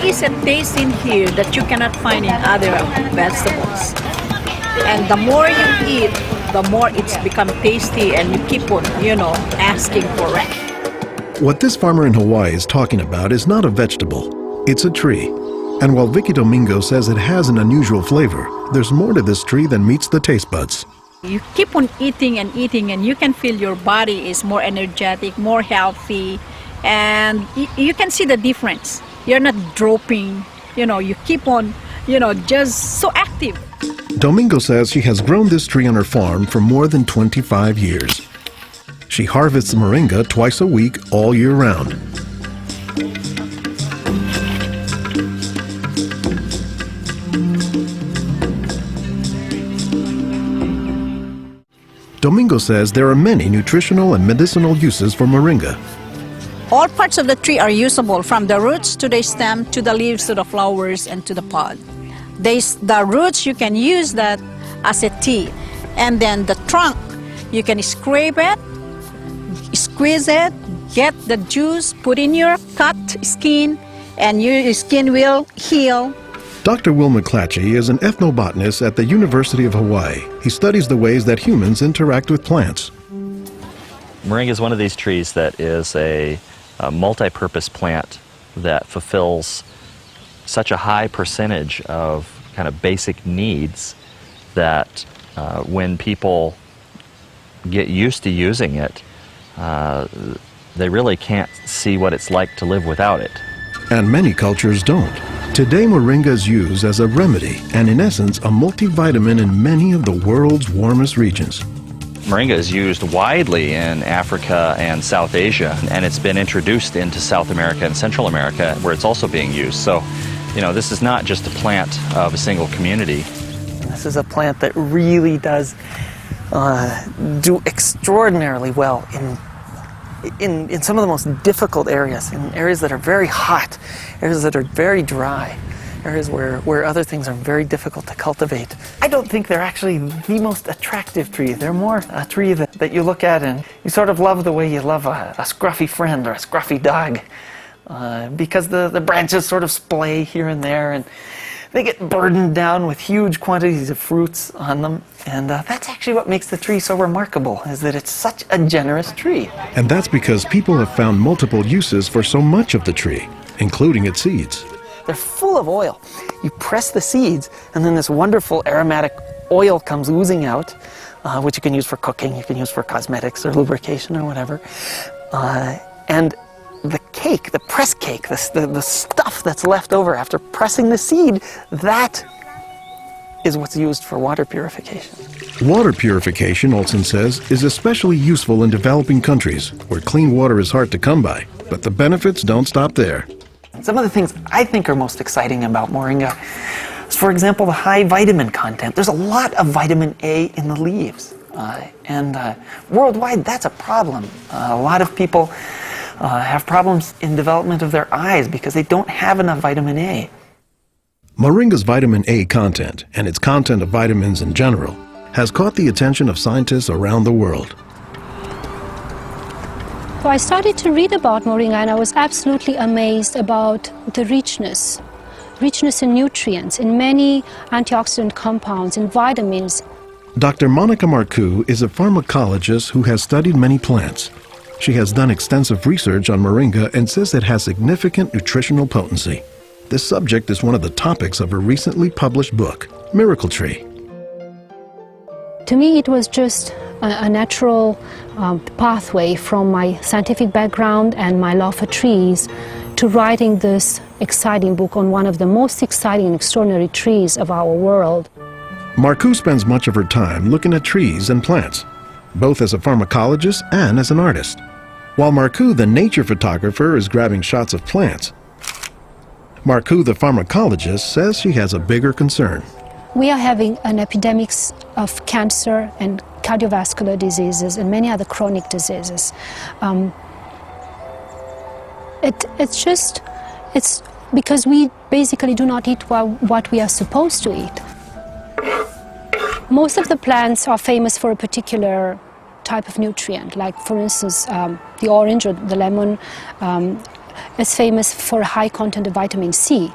is a taste in here that you cannot find in other vegetables. And the more you eat, the more it's become tasty and you keep on, asking for it. What this farmer in Hawaii is talking about is not a vegetable, it's a tree. And while Vicky Domingo says it has an unusual flavor, there's more to this tree than meets the taste buds. You keep on eating and eating and you can feel your body is more energetic, more healthy, and you can see the difference. You're not dropping, you keep on, just so active. Domingo says she has grown this tree on her farm for more than 25 years. She harvests moringa twice a week all year round. Domingo says there are many nutritional and medicinal uses for moringa. All parts of the tree are usable, from the roots to the stem, to the leaves, to the flowers, and to the pod. The roots, you can use that as a tea. And then the trunk, you can scrape it, squeeze it, get the juice, put in your cut skin, and your skin will heal. Dr. Will McClatchy is an ethnobotanist at the University of Hawaii. He studies the ways that humans interact with plants. Moringa is one of these trees that is a multi-purpose plant that fulfills such a high percentage of kind of basic needs that when people get used to using it, they really can't see what it's like to live without it. And many cultures don't. Today, moringa is used as a remedy and, in essence, a multivitamin in many of the world's warmest regions. Moringa is used widely in Africa and South Asia, and it's been introduced into South America and Central America, where it's also being used. So, this is not just a plant of a single community. This is a plant that really does do extraordinarily well in some of the most difficult areas, in areas that are very hot, areas that are very dry, areas where other things are very difficult to cultivate. I don't think they're actually the most attractive tree. They're more a tree that you look at and you sort of love the way you love a scruffy friend or a scruffy dog, because the branches sort of splay here and there, and they get burdened down with huge quantities of fruits on them. And that's actually what makes the tree so remarkable, is that it's such a generous tree. And that's because people have found multiple uses for so much of the tree, including its seeds. They're full of oil. You press the seeds, and then this wonderful aromatic oil comes oozing out, which you can use for cooking, you can use for cosmetics or lubrication or whatever. And the cake, the press cake, the stuff that's left over after pressing the seed, that is what's used for water purification. Water purification, Olson says, is especially useful in developing countries where clean water is hard to come by. But the benefits don't stop there. Some of the things I think are most exciting about moringa is, for example, the high vitamin content. There's a lot of vitamin A in the leaves. And worldwide, that's a problem. A lot of people have problems in development of their eyes because they don't have enough vitamin A. Moringa's vitamin A content, and its content of vitamins in general, has caught the attention of scientists around the world. So I started to read about moringa, and I was absolutely amazed about the richness in nutrients, in many antioxidant compounds, in vitamins. Dr. Monica Marcoux is a pharmacologist who has studied many plants. She has done extensive research on moringa and says it has significant nutritional potency. This subject is one of the topics of her recently published book, Miracle Tree. To me, it was just a natural pathway from my scientific background and my love for trees to writing this exciting book on one of the most exciting and extraordinary trees of our world. Marcoux spends much of her time looking at trees and plants, both as a pharmacologist and as an artist. While Marcoux, the nature photographer, is grabbing shots of plants, Marcoux, the pharmacologist, says she has a bigger concern. We are having an epidemic of cancer and cardiovascular diseases and many other chronic diseases. It's because we basically do not eat what we are supposed to eat. Most of the plants are famous for a particular type of nutrient, like for instance the orange or the lemon is famous for a high content of vitamin C.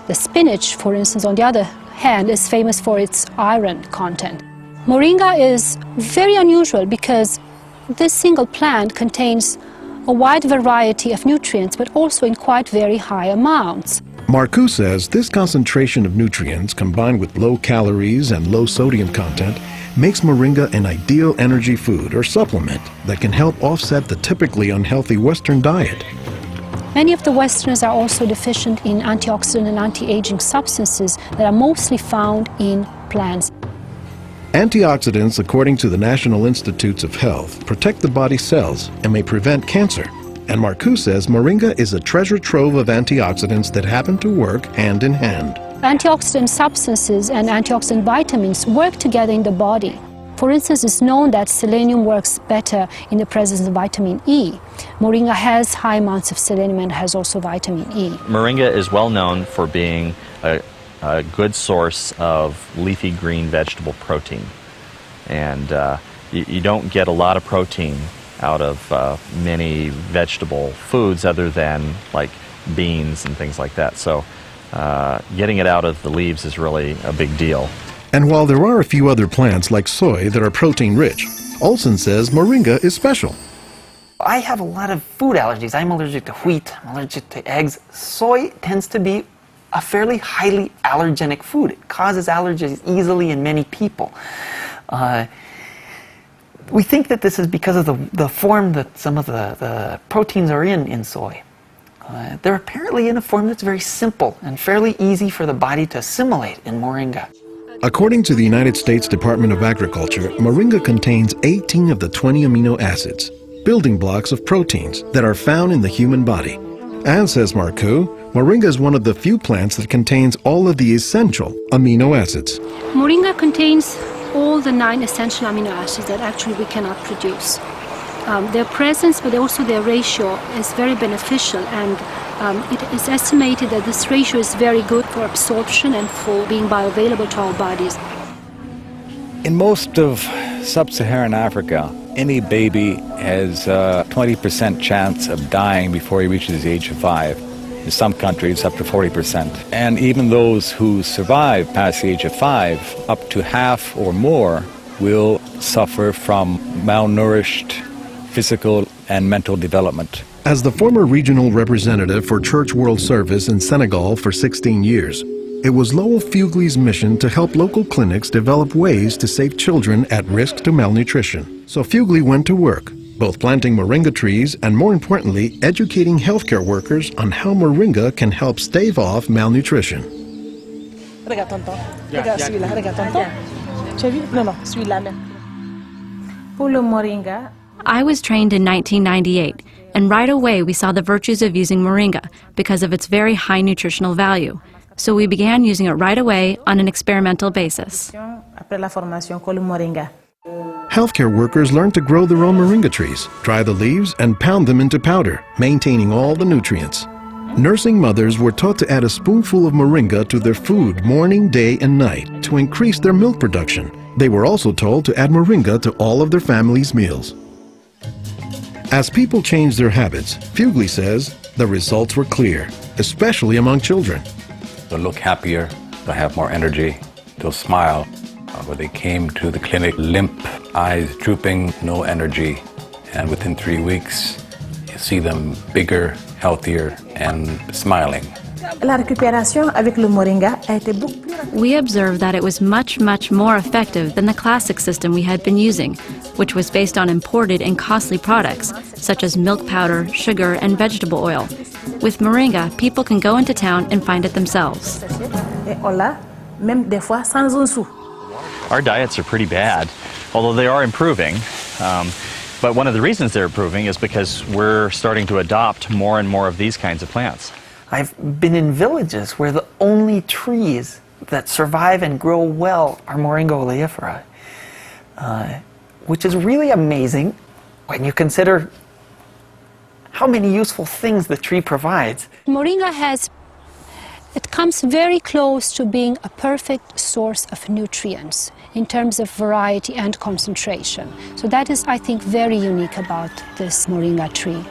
The spinach, for instance, on the other hand, is famous for its iron content. Moringa is very unusual because this single plant contains a wide variety of nutrients, but also in quite very high amounts. Marcoux says this concentration of nutrients combined with low calories and low sodium content makes moringa an ideal energy food or supplement that can help offset the typically unhealthy Western diet. Many of the Westerners are also deficient in antioxidant and anti-aging substances that are mostly found in plants. Antioxidants, according to the National Institutes of Health, protect the body's cells and may prevent cancer. And Marcoux says moringa is a treasure trove of antioxidants that happen to work hand in hand. Antioxidant substances and antioxidant vitamins work together in the body. For instance, it's known that selenium works better in the presence of vitamin E. Moringa has high amounts of selenium and has also vitamin E. Moringa is well known for being a good source of leafy green vegetable protein. And you don't get a lot of protein out of many vegetable foods other than like beans and things like that. So getting it out of the leaves is really a big deal. And while there are a few other plants like soy that are protein rich, Olson says moringa is special. I have a lot of food allergies. I'm allergic to wheat, I'm allergic to eggs. Soy tends to be a fairly highly allergenic food. It causes allergies easily in many people. We think that this is because of the form that some of the proteins are in soy. They're apparently in a form that's very simple and fairly easy for the body to assimilate in moringa. According to the United States Department of Agriculture, moringa contains 18 of the 20 amino acids, building blocks of proteins that are found in the human body. And, says Marcoux, moringa is one of the few plants that contains all of the essential amino acids. Moringa contains all the 9 essential amino acids that actually we cannot produce. Their presence, but also their ratio, is very beneficial, and it is estimated that this ratio is very good for absorption and for being bioavailable to our bodies. In most of sub-Saharan Africa, any baby has a 20% chance of dying before he reaches the age of 5. In some countries, up to 40%. And even those who survive past the age of 5, up to half or more will suffer from malnourished physical and mental development. As the former regional representative for Church World Service in Senegal for 16 years, it was Lowell Fugley's mission to help local clinics develop ways to save children at risk to malnutrition. So Fugley went to work, both planting moringa trees and, more importantly, educating healthcare workers on how moringa can help stave off malnutrition. Regarde tonton. Regarde celui-là. Regarde tonton. Tu as vu? Non, non, celui-là même. Pour le moringa, I was trained in 1998, and right away we saw the virtues of using moringa because of its very high nutritional value. So we began using it right away on an experimental basis. après la formation, con le moringa. Healthcare workers learned to grow their own moringa trees, dry the leaves, and pound them into powder, maintaining all the nutrients. Nursing mothers were taught to add a spoonful of moringa to their food morning, day, and night to increase their milk production. They were also told to add moringa to all of their family's meals. As people changed their habits, Fugley says the results were clear, especially among children. They'll look happier, they'll have more energy, they'll smile. When they came to the clinic, limp, eyes drooping, no energy. And within 3 weeks, you see them bigger, healthier, and smiling. La récupération avec le moringa a été beaucoup plus rapide. We observed that it was much, much more effective than the classic system we had been using, which was based on imported and costly products, such as milk powder, sugar, and vegetable oil. With moringa, people can go into town and find it themselves. Et on l'a, même des fois, sans un sou. Our diets are pretty bad, although they are improving. But one of the reasons they're improving is because we're starting to adopt more and more of these kinds of plants. I've been in villages where the only trees that survive and grow well are Moringa oleifera, which is really amazing when you consider how many useful things the tree provides. Moringa it comes very close to being a perfect source of nutrients in terms of variety and concentration. So that is, I think, very unique about this moringa tree.